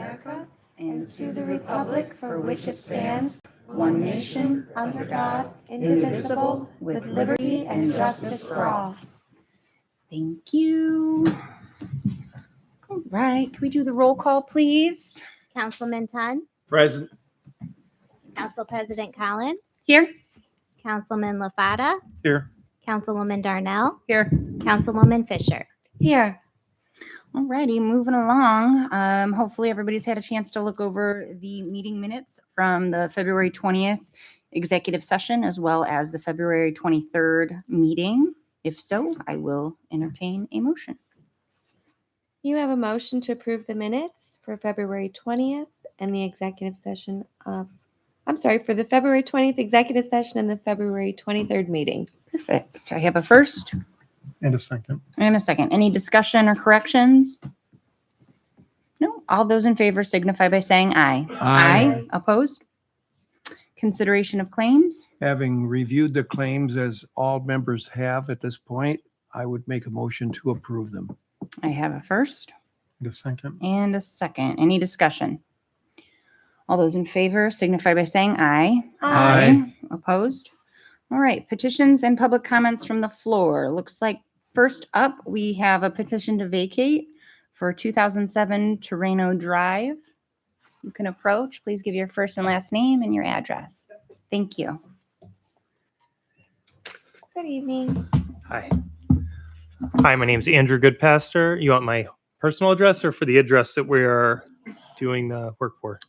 America and to the republic for which it stands, one nation, under God, indivisible, with liberty and justice for all. Thank you. All right, can we do the roll call, please? Councilman Tunn, Present. Council President Collins, Here. Councilman LaFata, Here. Councilwoman Darnell, Here. Councilwoman Fisher. Here. All righty, moving along. Hopefully everybody's had a chance to look over the meeting minutes from the February 20th executive session as well as the February 23rd meeting. If so, I will entertain a motion. You have a motion to approve the minutes for February 20th and the executive session of, for the February 20th executive session and the February 23rd meeting. Perfect. So I have a first And a second. and a second. Any discussion or corrections? No. All those in favor signify by saying aye. Aye. Opposed? Consideration of claims? Having reviewed the claims as all members have at this point, I would make a motion to approve them. I have a first And a second. and a second. Any discussion? All those in favor signify by saying aye. Aye. Opposed? All right, petitions and public comments from the floor. Looks like first up, we have a petition to vacate for 2007 Terreno Drive. You can approach. Please give your first and last name and your address. Thank you. Good evening. Hi. Hi, my name's Andrew Goodpaster. You want my personal address or for the address that we are doing the work for?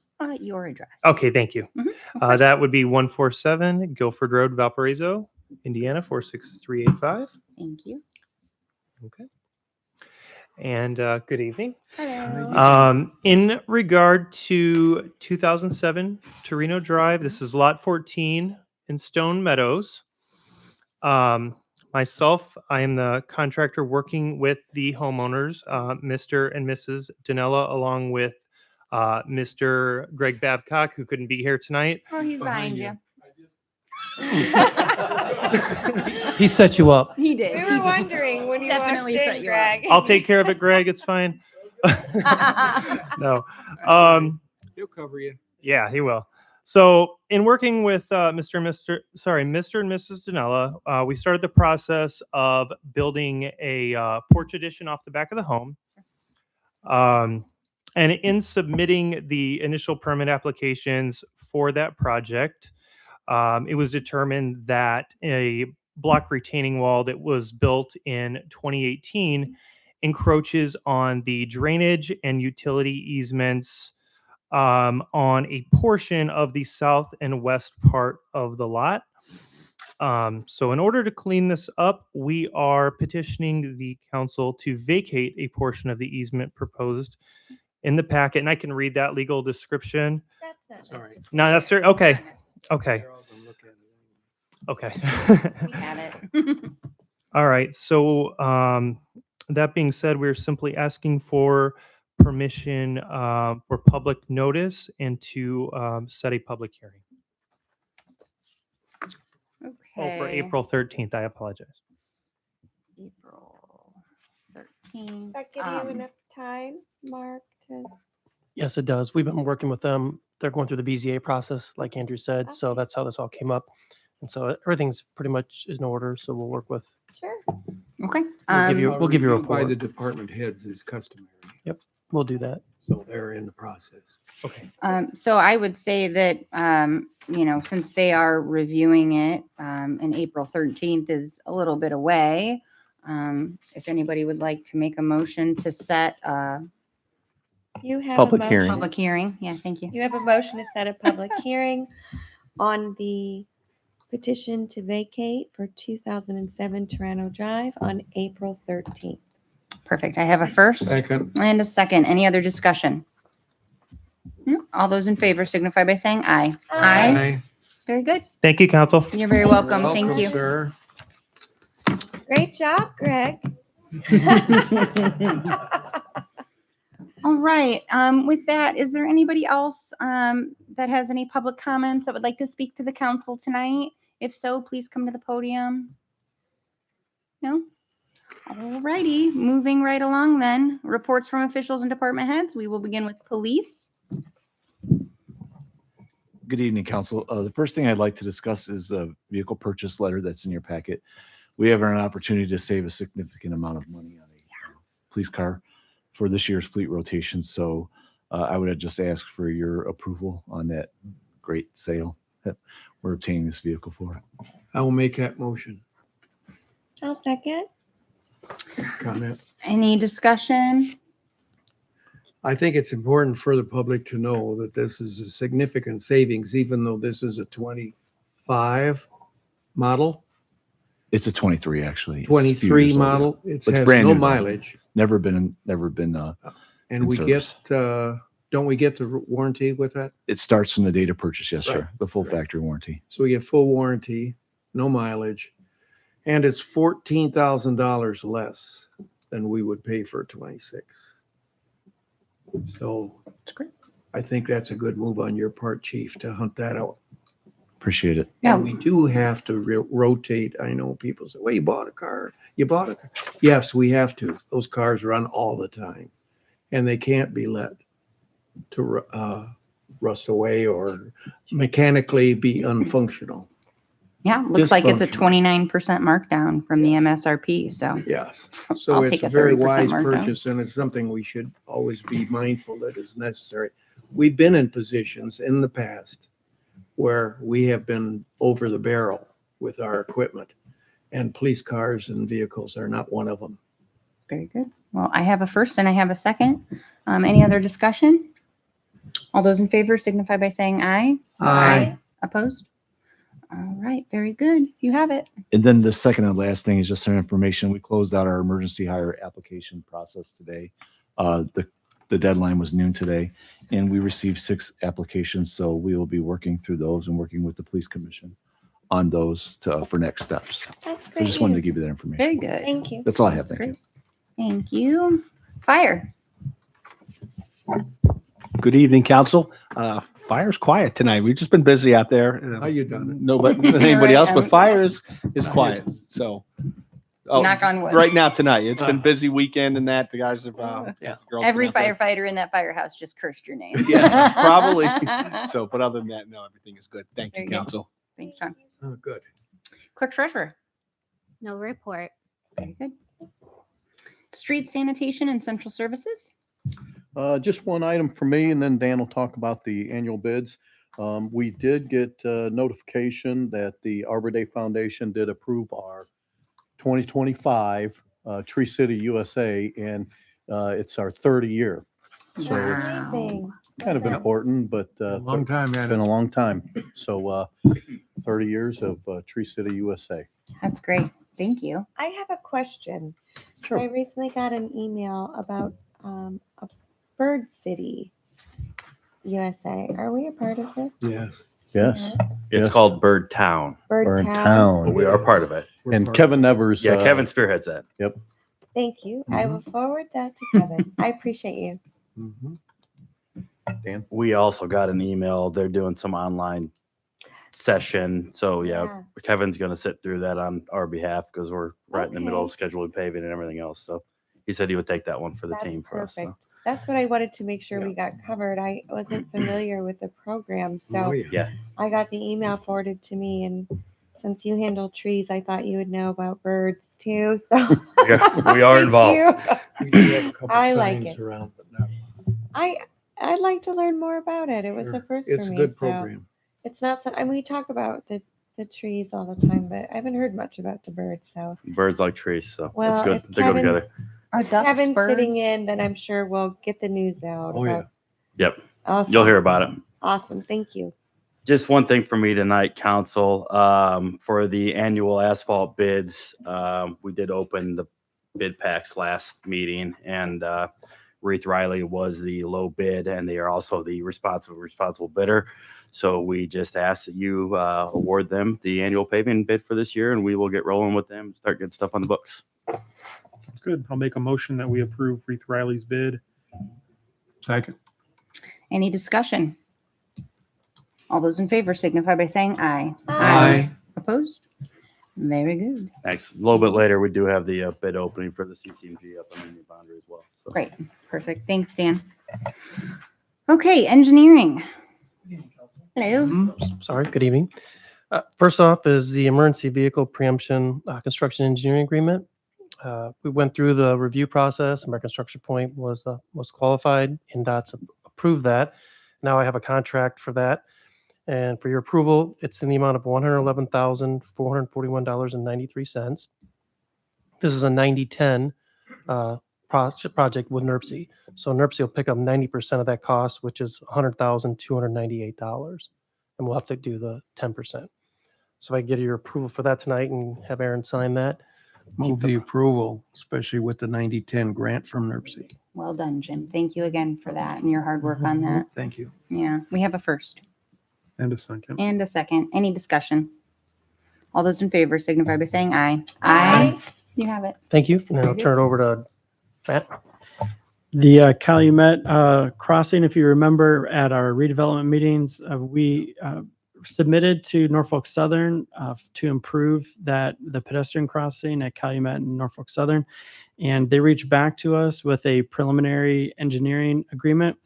Your address. Okay, thank you. Mhm. That would be 147 Guilford Road, Valparaiso, Indiana, 46385. Thank you. Okay. And good evening. Hello. In regard to 2007 Torino Drive, this is lot 14 in Stone Meadows. Myself, I am the contractor working with the homeowners, Mr. and Mrs. Danella, along with Mr. Greg Babcock, who couldn't be here tonight. Oh, he's behind you. He set you up. He did. We were wondering when you Definitely walked set in, you up. Greg. I'll take care of it, Greg. It's fine. No. He'll cover you. Yeah, he will. So, in working with Mr. and Mrs. Danella, we started the process of building a porch addition off the back of the home. And in submitting the initial permit applications for that project, it was determined that a block retaining wall that was built in 2018 encroaches on the drainage and utility easements on a portion of the south and west part of the lot. So in order to clean this up, we are petitioning the council to vacate a portion of the easement proposed in the packet. And I can read that legal description. That's All right. Not necessary. Okay. Okay. Okay. We had it. All right. So that being said, we're simply asking for permission for public notice and to set a public hearing. Oh, for Okay. April 13th. I apologize. April 13th. Does that give you enough time, Mark, to? Yes, it does. We've been working with them. They're going through the BZA process, like Andrew said. So Okay. that's how this all came up. And so everything's pretty much in order. So we'll work with. Sure. Okay. We'll give you a Review by report. the department heads is customary, We'll do that. so they're in the process. Okay. So I would say that, since they are reviewing it, and April 13th is a little bit away, if anybody would like to make a motion to set a You have Public a motion. hearing. public hearing. Yeah, thank you. You have a motion to set a public hearing on the petition to vacate for 2007 Toronto Drive on April 13th. Perfect. I have a first Second. and a second. Any other discussion? No? All those in favor signify by saying aye. Aye. Very good. Thank you, council. You're very welcome. Thank you. Sir. Great job, Greg. All right. With that, is there anybody else that has any public comments that would like to speak to the council tonight? If so, please come to the podium. No? All righty, moving right along then. Reports from officials and department heads. We will begin with police. Good evening, council. The first thing I'd like to discuss is a vehicle purchase letter that's in your packet. We have an opportunity to save a significant amount of money on a police car for this year's fleet rotation. So I would just ask for your approval on that great sale that we're obtaining this vehicle for. I will make that motion. I'll second. Comment. Any discussion? I think it's important for the public to know that this is a significant savings, even though this is a 25 model, It's a 23, actually. It's a few 23 years old, yeah. model. It It's has brand no new, though. mileage. Never been, And in we service. get, don't we get the warranty with that? it starts from the date of purchase, yes, sir. Right. The full Right. factory warranty. So we get full warranty, no mileage, and it's $14,000 less than we would pay for a 26. So That's great. I think that's a good move on your part, chief, to hunt that out. Appreciate it. Yeah. And we do have to rotate. I know people say, well, you bought a car. You bought a car. Yes, we have to. Those cars run all the time and they can't be let to rust away or mechanically be unfunctional. Yeah, looks like it's a Dysfunctional. 29% markdown from the MSRP. So Yes. So I'll it's take a a very 30% wise markdown. purchase and it's something we should always be mindful that is necessary. We've been in positions in the past where we have been over the barrel with our equipment and police cars and vehicles are not one of them. very good. Well, I have a first and I have a second. Any other discussion? All those in favor signify by saying aye. Aye. Opposed? All right, very good. You have it. And then the second and last thing is just some information. We closed out our emergency hire application process today. The deadline was noon today, and we received 6 applications. So we will be working through those and working with the police commission on those for next steps. That's I great. just wanted to news. give you that information. Very good. Thank you. That's all I have. That's Thank you. Thank you. Fire. Good evening, council. Fire's quiet tonight. We've just been busy out there. How you done it? Nobody, anybody else, but fire is How you quiet. doing? So, Knock on wood. right now tonight, it's been busy weekend and that the guys have. Yeah. girls Every been out there. firefighter in that firehouse just cursed your name. Yeah, probably. So, but other than that, no, everything is good. Thank There you, you go. council. Thanks, John. Oh, good. Clerk treasurer. No report. Very good. Street sanitation and central services. Just one item for me, and then Dan will talk about the annual bids. We did get notification that the Arbor Day Foundation did approve our 2025 Tree City USA, and it's our 30 year. So it's Amazing. kind of Well done. important, but Long time, it's man. been a long time. So 30 years of Tree City USA. That's great. Thank you. I have a question. Sure. I recently got an email about a Bird City USA. Are we a part of this? Yes. Yes. It's Yes. called Bird Town, Bird Burn Town. Town. but we are part of it. We're And part- Kevin Nevers. Yeah, Kevin spearheads that. Thank you. I will forward that to Kevin. I appreciate you. Mhm. Dan. We also got an email. They're doing some online session. So yeah, Kevin's going to sit through that on our behalf because we're right in the middle of scheduling paving and everything else. So he said he would take that one for the That's team for us. So. perfect. That's what I wanted to make sure we got covered. I wasn't familiar with the program, Oh, so yeah. I got the email forwarded to me. And since you handle trees, I thought you would know about birds too. So Yeah, we are Thank involved. you. We do have a couple I like signs it. around, but not. I'd like to learn more about it. It was Sure. a first It's for a me. good so program. it's not. And we talk about the trees all the time, but I haven't heard much about the birds. So Birds like trees. So Well, it's good. if They go Kevin's- together. Are ducks Kevin's birds? sitting in, then I'm sure we'll get the news out. Oh, yeah. about- Yep. Awesome. You'll hear about it. Awesome. Thank you. Just one thing for me tonight, council, for the annual asphalt bids. We did open the bid packs last meeting and Reith Riley was the low bid and they are also the responsible bidder. So we just ask that you award them the annual paving bid for this year and we will get rolling with them, start getting stuff on the books. That's good. I'll make a motion that we approve Reith Riley's bid. Second. Any discussion? All those in favor signify by saying aye. Aye. Opposed? Very good. Thanks. A little bit later, we do have the bid opening for the CCMG up on the boundary as well. So. Great. Perfect. Thanks, Dan. Okay, engineering. Hello. Sorry, good evening. First off is the emergency vehicle preemption construction engineering agreement. We went through the review process. American Structure Point was qualified. NDOT's approved that. Now I have a contract for that. And for your approval, it's in the amount of $111,441.93. This is a 90-10 project with NERC. So NERC will pick up 90% of that cost, which is $100,298. And we'll have to do the 10%. So if I get your approval for that tonight and have Aaron sign that. Move the approval, especially with the 90-10 grant from NERC. Well done, Jim. Thank you again for that and your hard work on that. Thank you. Yeah, we have a first And a second. and a second. Any discussion? All those in favor signify by saying aye. Aye. You have it. Thank you. And then I'll turn it over to Matt. The Calumet crossing, if you remember at our redevelopment meetings, we submitted to Norfolk Southern to improve the pedestrian crossing at Calumet and Norfolk Southern. And they reached back to us with a preliminary engineering agreement.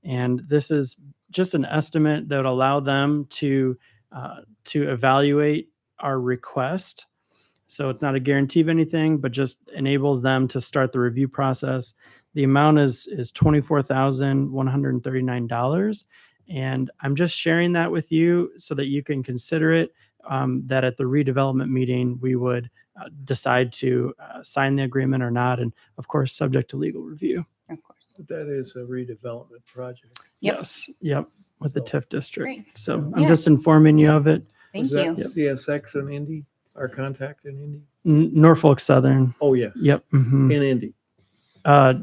And this is just an estimate that would allow them to evaluate our request. So it's not a guarantee of anything, but just enables them to start the review process. The amount is $24,139. And I'm just sharing that with you so that you can consider it, that at the redevelopment meeting, we would decide to sign the agreement or not. And of course, subject to legal review. Of course. That is a redevelopment project. Yep. Yes. Yep. With the TIF district. Great. So Yeah. I'm just informing you of it. Thank Is you. that CSX in Indy? Our contact in Indy? Norfolk Southern. Oh, yes. Yep. Mhm. In Indy. No,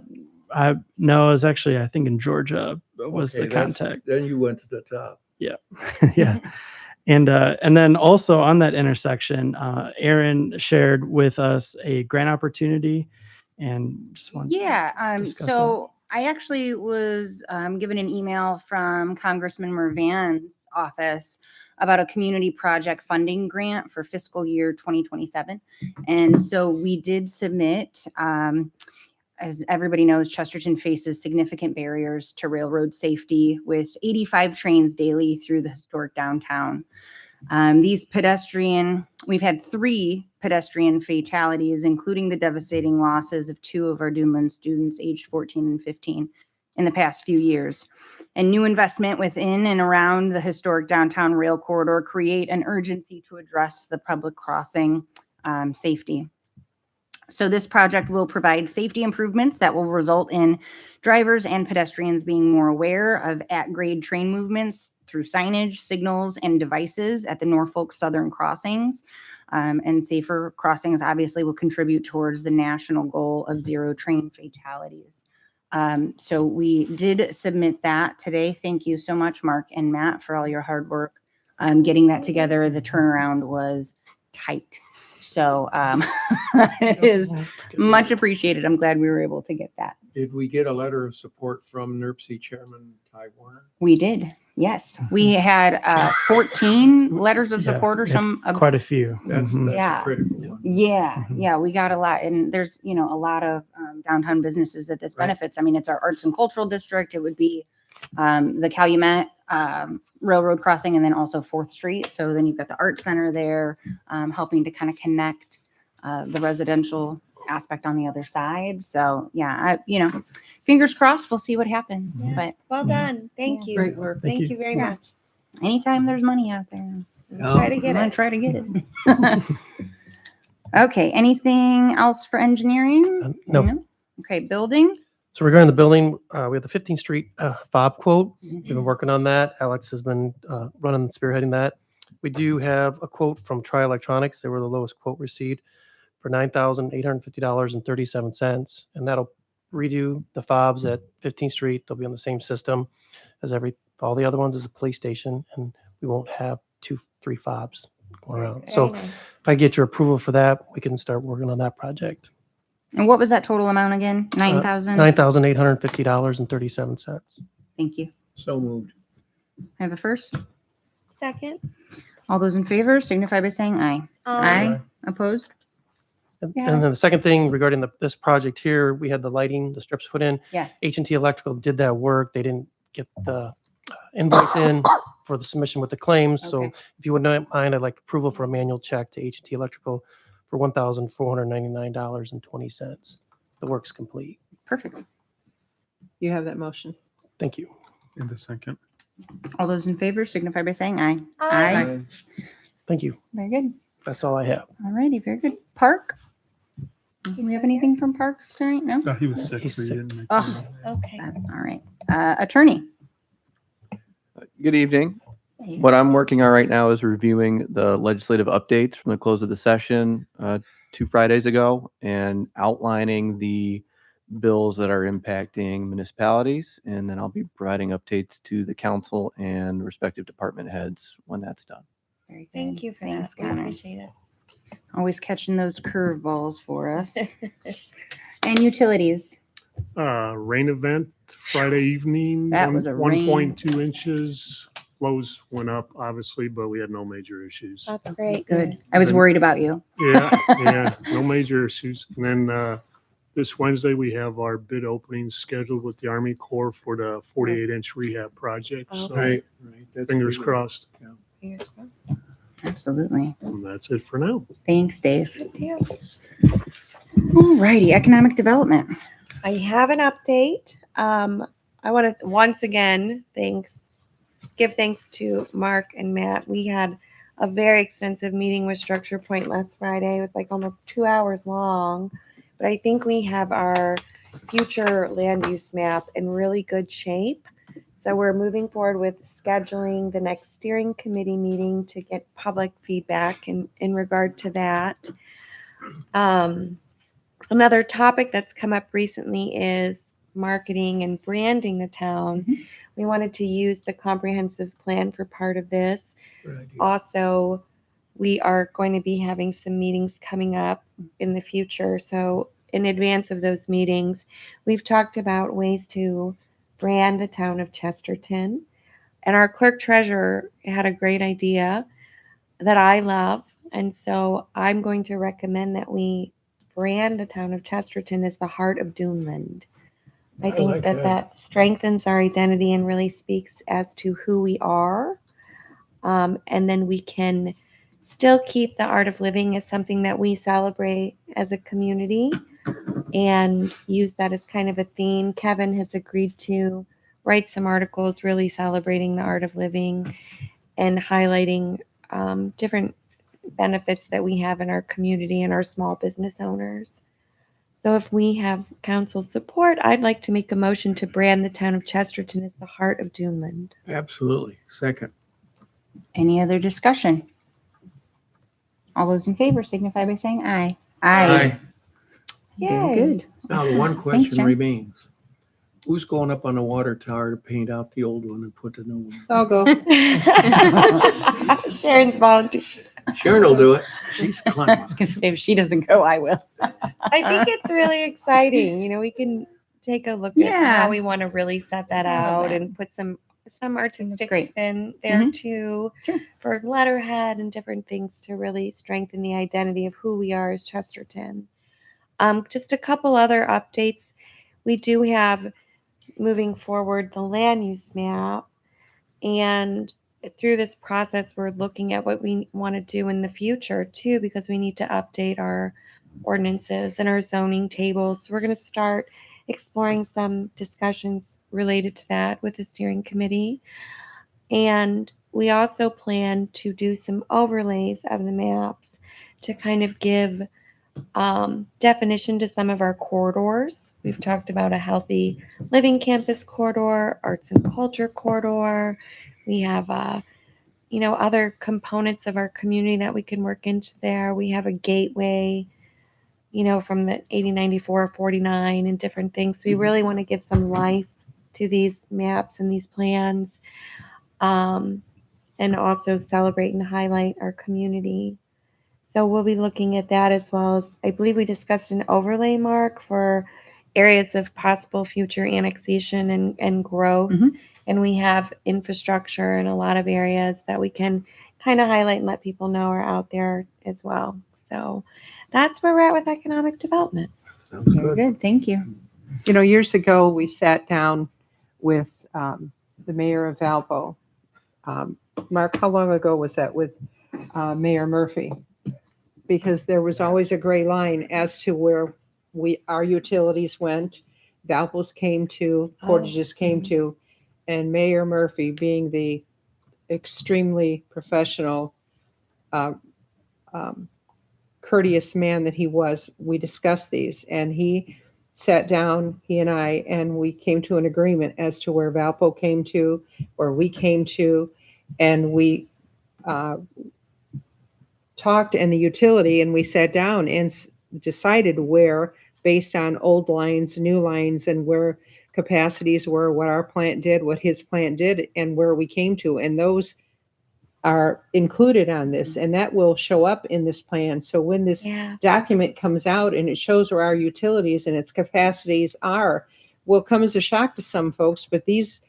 it was actually, I think in Georgia was Okay, the that's- contact. Then you went to the top. Yeah. And then also on that intersection, Aaron shared with us a grant opportunity and just want Yeah, discuss so I actually was given an email from Congressman Mervan's office about a community project funding grant for fiscal year 2027. And so we did submit, as everybody knows, Chesterton faces significant barriers to railroad safety with 85 trains daily through the historic downtown. We've had 3 pedestrian fatalities, including the devastating losses of 2 of our Duneland students aged 14 and 15 in the past few years. And new investment within and around the historic downtown rail corridor create an urgency to address the public crossing safety. So this project will provide safety improvements that will result in drivers and pedestrians being more aware of at-grade train movements through signage, signals, and devices at the Norfolk Southern crossings. And safer crossings obviously will contribute towards the national goal of 0 train fatalities. So we did submit that today. Thank you so much, Mark and Matt, for all your hard work getting that together. The turnaround was tight. So it is much appreciated. I'm glad we were able to get that. Did we get a letter of support from NERC Chairman Ty Warner? We did. Yes. We had 14 letters of Yeah, support or yeah, some. quite a few. That's Mhm. a Yeah. critical one. Yeah, Mhm. yeah, we got a lot, and there's, a lot of downtown businesses that this Right. benefits. I mean, it's our arts and cultural district. It would be the Calumet Railroad crossing, and then also 4th Street. So then you've got the Art Center there, helping to kind of connect the residential aspect on the other side. So yeah, fingers crossed. We'll see what happens. Yeah. But Well done. Thank Yeah. you. Great work. Thank you. you very Yeah. much. anytime there's money out there, Try to I'm get gonna it. try to get it. Okay, anything else for engineering? No. Okay, building. So regarding the building, we have the 15th Street fob quote. We've Mm-hmm. been working on that. Alex has been running and spearheading that. We do have a quote from Tri Electronics. They were the lowest quote received for $9,850.37. And that'll redo the fobs at 15th Street. They'll be on the same system as all the other ones as a police station. And we won't have 2-3 fobs going around. So Very nice. if I get your approval for that, we can start working on that project. And what was that total amount again? 9,000? $9,850.37. Thank you. So moved. I have a first. Second. All those in favor signify by saying aye. Aye. Opposed? And Yeah. and then the second thing regarding this project here, we had the lighting, the strips put in. Yes. H&T Electrical did that work. They didn't get the invoice in for the submission with the claims. So Okay. if you would not mind, I'd like approval for a manual check to H&T Electrical for $1,499.20. The work's complete. Perfect. You have that motion. Thank you. In the second. All those in favor signify by saying aye. Aye. Thank you. Very good. That's all I have. All righty, very good. Park? Do we have anything from Parks tonight? No? He was sick, so he didn't make Oh, Okay. all right. Attorney? Good evening. What I'm working on right now is reviewing the legislative updates from the close of the session 2 Fridays ago and outlining the bills that are impacting municipalities. And then I'll be providing updates to the council and respective department heads when that's done. Very good. Thank you for Thanks, that. We Connor. appreciate it. Always catching those curveballs for us. And utilities? Rain event Friday evening. That was a rain. 1.2 inches. Flows went up, obviously, but we had no major issues. That's great. Good. news. I was Then- worried about you. Yeah, no major issues. And then this Wednesday, we have our bid opening scheduled with the Army Corps for the 48-inch rehab project. So Right. fingers crossed. Fingers crossed. Absolutely. And that's it for now. Thanks, Dave. Good deal. All righty, economic development. I have an update. I want to once again give thanks to Mark and Matt. We had a very extensive meeting with Structure Point last Friday. It was like almost 2 hours long, but I think we have our future land use map in really good shape. So we're moving forward with scheduling the next steering committee meeting to get public feedback in regard to that. Another topic that's come up recently is marketing and branding the town. We wanted to use the comprehensive plan for part of this. Also, we are going to be having some meetings coming up in the future. So in advance of those meetings, we've talked about ways to brand the town of Chesterton. And our clerk treasurer had a great idea that I love. And so I'm going to recommend that we brand the town of Chesterton as the heart of Duneland. I think like that that. strengthens our identity and really speaks as to who we are. And then we can still keep the art of living as something that we celebrate as a community and use that as kind of a theme. Kevin has agreed to write some articles really celebrating the art of living and highlighting different benefits that we have in our community and our small business owners. So if we have council support, I'd like to make a motion to brand the town of Chesterton as the heart of Duneland. Absolutely. Second. Any other discussion? All those in favor signify by saying aye. Aye. Very Yay. good. Now, the one question Jen. remains. Who's going up on the water tower to paint out the old one and put the new one? I'll go. Sharon's volunteer. Sharon will do it. She's I clever. was going to say, if she doesn't go, I will. I think it's really exciting. You know, we can take a look at Yeah. how we want to really set that I love out that. and put some artistic great. spin there Mhm. too Sure. for letterhead and different things to really strengthen the identity of who we are as Chesterton. Just a couple other updates. We do have moving forward the land use map, and through this process we're looking at what we want to do in the future too, because we need to update our ordinances and our zoning tables. So we're going to start exploring some discussions related to that with the steering committee. And we also plan to do some overlays of the maps to kind of give definition to some of our corridors. We've talked about a healthy living campus corridor, arts and culture corridor. We have other components of our community that we can work into there. We have a gateway, from the 8094, 49 and different things. We really want to give some life to these maps and these plans, and also celebrate and highlight our community. So we'll be looking at that, as well as I believe we discussed an overlay mark for areas of possible future annexation and growth. Mhm. And we have infrastructure in a lot of areas that we can kind of highlight and let people know are out there as well. So that's where we're at with economic development. Sounds Very good. good. Thank you. You know, years ago, we sat down with the mayor of Valpo. Mark, how long ago was that with Mayor Murphy? Because there was always a gray line as to where our utilities went, Valpo's came to, Portage's came to, and Mayor Murphy, being the extremely professional, courteous man that he was, we discussed these, and he sat down, he and I, and we came to an agreement as to where Valpo came to, where we came to, and we talked and the utility, and we sat down and decided where, based on old lines, new lines, and where capacities were, what our plant did, what his plant did, and where we came to. And those are included on this, and that will show up in this plan. So when this document comes out and it shows where our utilities and its capacities are, will come as a shock to some folks, but these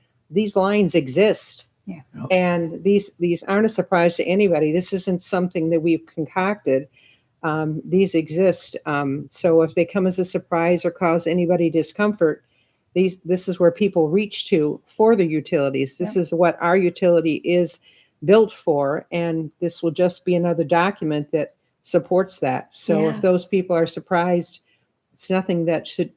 lines exist. Yeah. And these aren't a surprise to anybody. This isn't something that we've concocted. These exist. So if they come as a surprise or cause anybody discomfort, this is where people reach to for the utilities. This is what our utility is built for, and this will just be another document that supports that. So if those people are surprised, it's nothing that should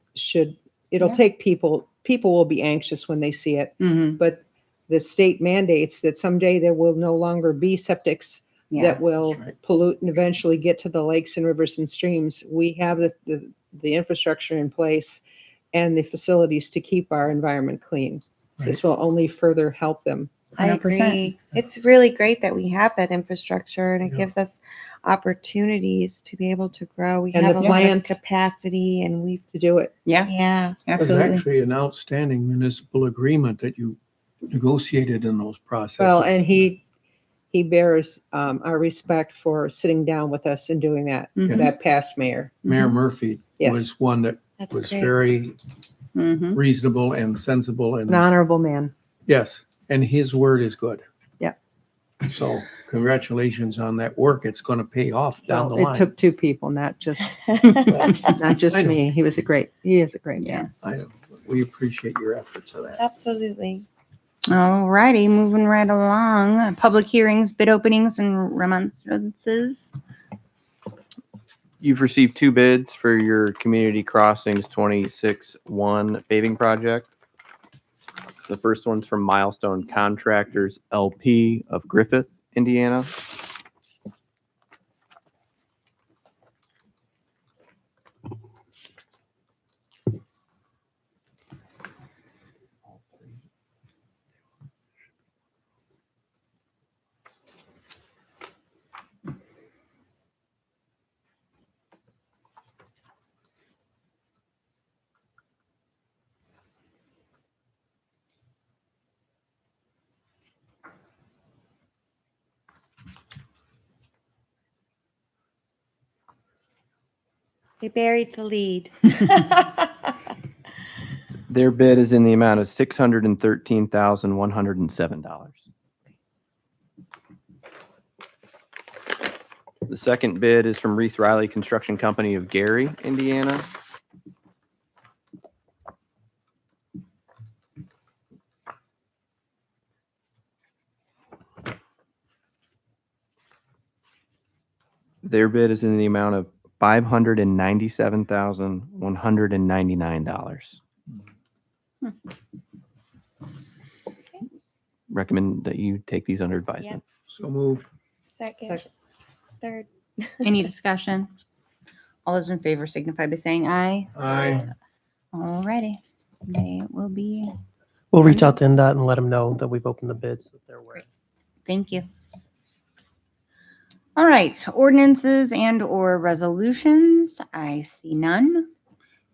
it'll take people will be anxious when they see it. But the state mandates that someday there will no longer be septics that will pollute and eventually get to the lakes and rivers and streams. We have the infrastructure in place and the facilities to keep our environment clean. This will only further help them. I agree. It's really great that we have that infrastructure, and it gives us opportunities to be able to grow. We And have the a lot of plant capacity, and we've to do it. Yeah. There's actually an outstanding municipal agreement that you negotiated in those processes. Well, and he bears our respect for sitting down with us and doing that. That past mayor, Mayor Murphy was one that That's was great. very reasonable and sensible, and an honorable man. yes, and his word is good. Yeah. So congratulations on that work. It's going to pay off down the Well, line. it took two people, not just not just I know. me. He is a great man. I know. We appreciate your efforts of that. Absolutely. All righty, moving right along. Public hearings, bid openings, and remonstrances. You've received 2 bids for your Community Crossings 26-1 paving project. The first one's from Milestone Contractors LP of Griffith, Indiana. They buried the lead. Their bid is in the amount of $613,107. The second bid is from Reith Riley Construction Company of Gary, Indiana. Their bid is in the amount of $597,199. Recommend that you take these under advisement. So moved. Second. Third. Any discussion? All those in favor signify by saying aye. Aye. All righty. They will be. We'll reach out to NDOT and let them know that we've opened the bids, that they're aware. Thank you. All right, ordinances and or resolutions. I see none.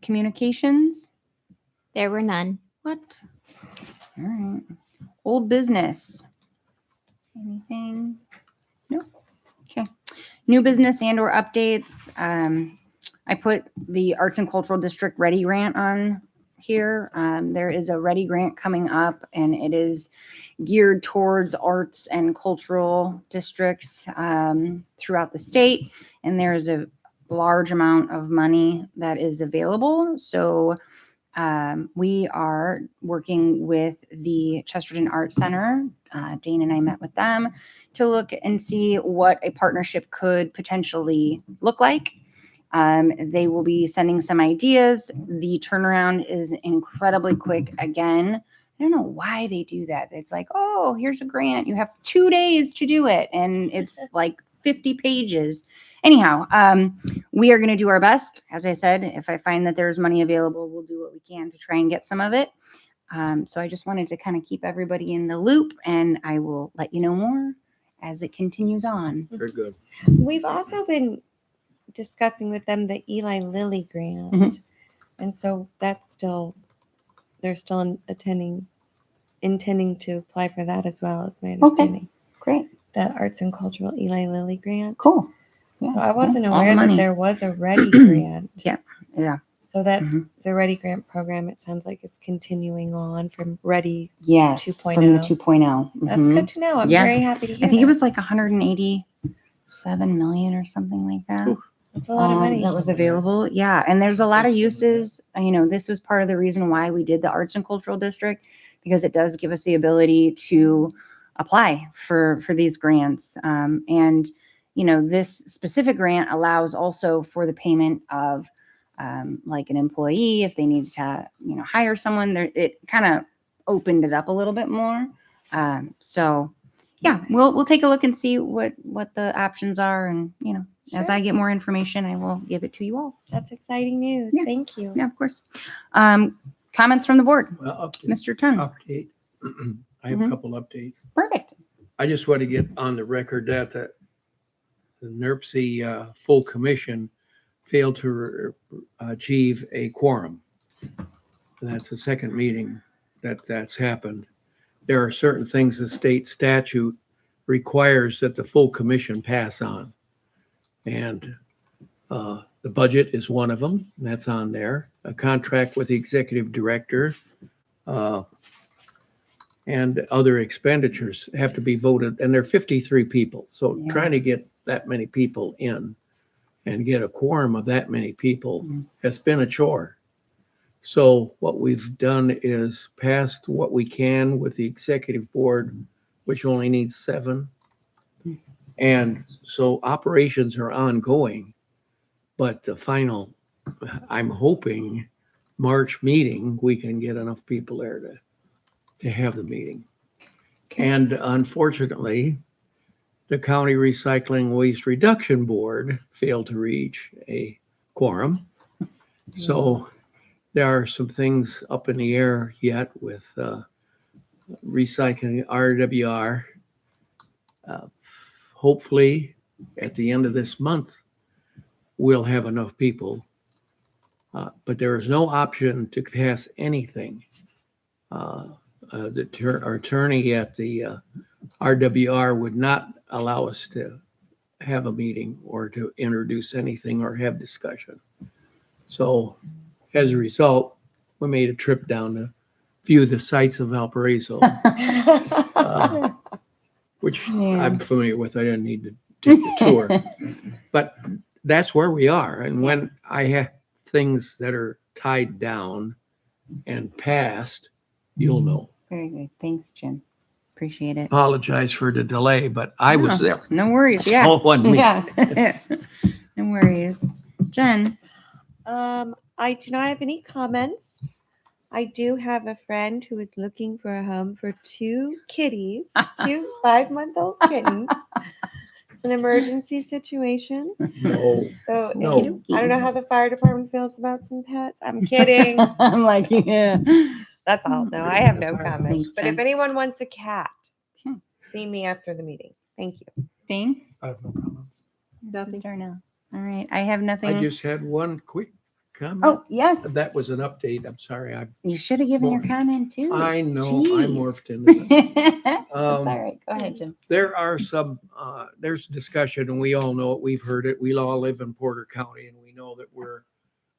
Communications. There were none. What? All right. Old business. Anything? No. Okay. New business and or updates. I put the Arts and Cultural District Ready grant on here. There is a Ready grant coming up, and it is geared towards arts and cultural districts throughout the state. And there is a large amount of money that is available. So we are working with the Chesterton Arts Center. Dane and I met with them to look and see what a partnership could potentially look like. They will be sending some ideas. The turnaround is incredibly quick. Again, I don't know why they do that. It's like, oh, here's a grant. You have 2 days to do it. And it's like 50 pages. Anyhow, we are going to do our best. As I said, if I find that there's money available, we'll do what we can to try and get some of it. So I just wanted to kind of keep everybody in the loop, and I will let you know more as it continues on. Very good. We've also been discussing with them the Eli Lilly grant. Mhm. And so that's still, they're still intending to apply for that as well, is my understanding. Great. The Arts and Cultural Eli Lilly grant. Cool. Yeah. So I wasn't all the aware that money. there was a Ready grant. Yeah. So that's Mhm. the Ready grant program. It sounds like it's continuing on from Ready. Yes. 2.0. From the 2.0. That's Mhm. good to know. I'm Yeah. very happy to hear I think that. it was like 187 million or something like that. That's a lot of money. That was available. Yeah. And there's a lot of uses. This was part of the reason why we did the Arts and Cultural District, because it does give us the ability to apply for these grants. This specific grant allows also for the payment of like an employee if they needed to, hire someone. There, it kind of opened it up a little bit more. So yeah, we'll take a look and see what the options are, and as Sure. I get more information, I will give it to you all. That's exciting news. Yeah. Thank you. Yeah, of course. Comments from the board, Well, update. Mr. Tun. Update. I have a Mhm. couple updates. Perfect. I just want to get on the record that the NERC full commission failed to achieve a quorum. That's the second meeting that's happened. There are certain things the state statute requires that the full commission pass on. And the budget is one of them. That's on there. A contract with the executive director and other expenditures have to be voted. And there are 53 people. So Yeah. trying to get that many people in and get a quorum of that many people has been a chore. So what we've done is passed what we can with the executive board, which only needs 7. And so operations are ongoing, but the final, I'm hoping March meeting, we can get enough people there to have the meeting. And unfortunately, the County Recycling Waste Reduction Board failed to reach a quorum. So there are some things up in the air yet with recycling RWR. Hopefully, at the end of this month, we'll have enough people. But there is no option to pass anything. Our attorney at the RWR would not allow us to have a meeting or to introduce anything or have discussion. So as a result, we made a trip down to view the sites of Valparaiso, which Yeah. I'm familiar with. I didn't need to take the tour. But that's where we are. And when I have things that are tied down and passed, you'll know. Very good. Thanks, Jim. Appreciate it. Apologize for the delay, but I was No, there. No worries. Yeah. All one week. Yeah. No worries. Jen. I do not have any comments. I do have a friend who is looking for a home for 2 kitties, 2 5-month-old kittens. It's an emergency situation. No. So No. I don't know how the fire department feels about some pets. I'm kidding. I'm like, yeah. That's all. No, I have no comments. Thanks, But if Jen. anyone wants a cat, Hmm. see me after the meeting. Thank you. Dane? I have no comments. Nothing. All right. I have nothing. I just had one quick comment. Oh, yes. That was an update. I'm sorry. You should have given your Morphed. comment too. I know I Jeez. morphed into that. That's all right. Go ahead, Jim. There are some, there's discussion, and we all know it, we've heard it. We all live in Porter County, and we know that we're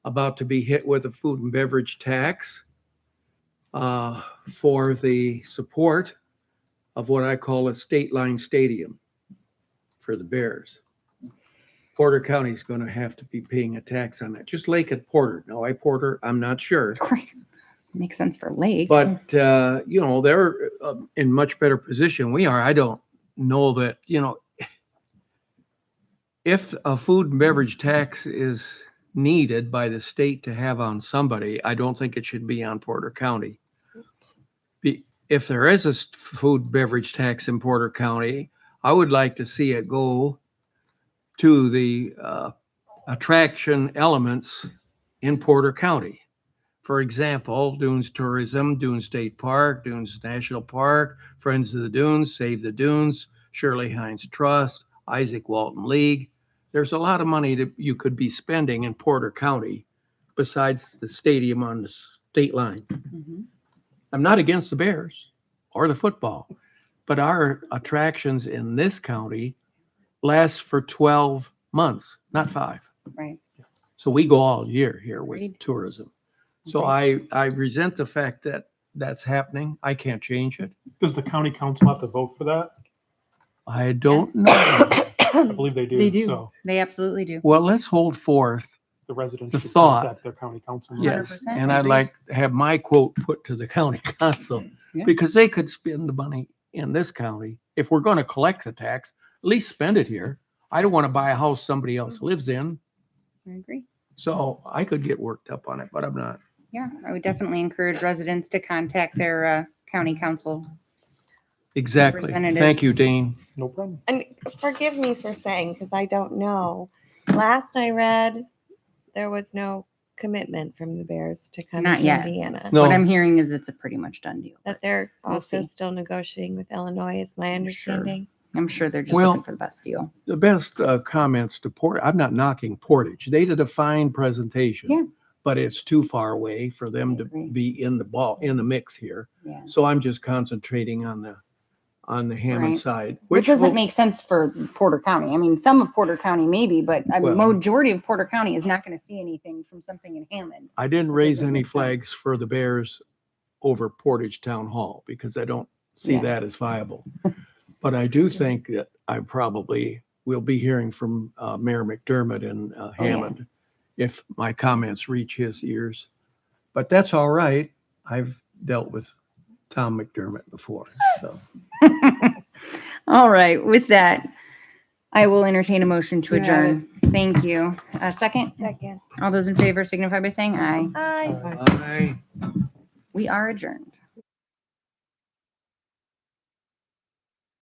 about to be hit with a food and beverage tax. for the support of what I call a state line stadium for the Bears. Porter County is going to have to be paying a tax on that, just Lake at Porter. Now, Porter, I'm not sure. Makes sense for Lake. But, they're in much better position we are. I don't know that, if a food and beverage tax is needed by the state to have on somebody, I don't think it should be on Porter County. If there is a food beverage tax in Porter County, I would like to see it go to the attraction elements in Porter County. For example, Dunes Tourism, Dunes State Park, Dunes National Park, Friends of the Dunes, Save the Dunes, Shirley Hines Trust, Isaac Walton League. There's a lot of money that you could be spending in Porter County besides the stadium on the state line. Mhm. I'm not against the Bears or the football, but our attractions in this county last for 12 months, not 5. Right. So we go all year here with Agreed. tourism. So I resent the fact that that's happening. I can't change it. Does the county council have to vote for that? I don't Yes. know. I believe they do. They do. So They absolutely do. Well, let's hold forth. the residents The should thought. contact their county council. Yes, 100%, and I I'd agree. like to have my quote put to the county council Yeah. because they could spend the money in this county. If we're going to collect the tax, at least spend it here. I don't want to buy a house somebody else lives in, I agree. so I could get worked up on it, but I'm not. Yeah, I would definitely encourage residents to contact their county council. Exactly. Thank Representatives. you, Dean. No problem. And forgive me for saying, because I don't know. Last I read, there was no commitment from the Bears to come Not to yet. Indiana. No. What I'm hearing is it's a pretty much done deal. That they're We'll also see. still negotiating with Illinois, is my understanding. I'm sure they're just Well- looking for the best deal. The best comments to I'm not knocking Portage. They did a fine presentation. Yeah. But it's too far away for them I to agree. be in the mix here. Yeah. So I'm just concentrating on the Hammond Right. side. Which doesn't will- make sense for Porter County. I mean, some of Porter County maybe, but a Well- majority of Porter County is not going to see anything from something in Hammond. I didn't It raise doesn't any make sense. flags for the Bears over Portage Town Hall because I don't see Yeah. that as viable. But I do think that I probably will be hearing from Mayor McDermott in Oh, Hammond if my comments reach his ears. But that's all right. I've dealt with Tom McDermott before, so. All right. With that, I will entertain a motion to You have adjourn. Thank you. A second? Second. All those in favor signify by saying aye. Aye. Aye. We are adjourned.